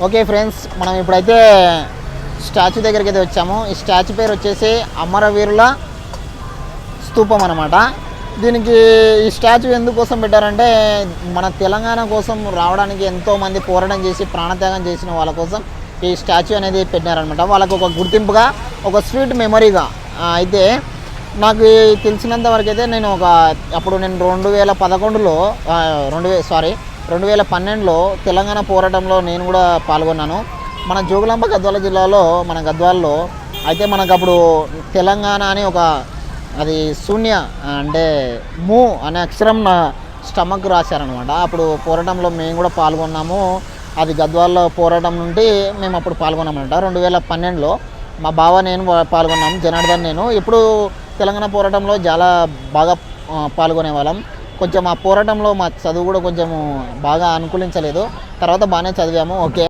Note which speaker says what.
Speaker 1: Okay friends, మనం ఇప్పుడైతే statue దగ్గరికి అయితే వచ్చాము. ఈ స్టాచ్యూ పేరు వచ్చేసి అమరవీరుల స్తూపం అనమాట. దీనికి ఈ స్టాచ్యూ ఎందుకోసం పెట్టారంటే మన తెలంగాణ కోసం రావడానికి ఎంతోమంది పోరాటం చేసి ప్రాణత్యాగం చేసిన వాళ్ళ కోసం ఈ స్టాచ్యూ అనేది పెట్టినారనమాట. వాళ్ళకు ఒక గుర్తింపుగా, ఒక స్వీట్ మెమరీగా. అయితే నాకు తెలిసినంత వరకు అయితే నేను అప్పుడు నేను 2012లో తెలంగాణ పోరాటంలో నేను కూడా పాల్గొన్నాను. మన జోగులాంబ గద్వాల జిల్లాలో, మన గద్వాల్లో అయితే మనకు అప్పుడు తెలంగాణ అని అది శూన్య అంటే మూ అనే అక్షరం నా స్టమక్ రాశారనమాట. అప్పుడు పోరాటంలో మేము కూడా పాల్గొన్నాము. అది గద్వాల్లో పోరాటం నుండి మేము అప్పుడు పాల్గొన్నామన్నమాట. 2012లో మా బావ నేను పాల్గొన్నాము, జనార్దన్ నేను. ఇప్పుడు తెలంగాణ పోరాటంలో చాలా బాగా పాల్గొనే వాళ్ళం. కొంచెం ఆ పోరాటంలో మా చదువు కూడా కొంచెం బాగా అనుకూలించలేదు. తర్వాత బాగానే చదివాము. ఓకే.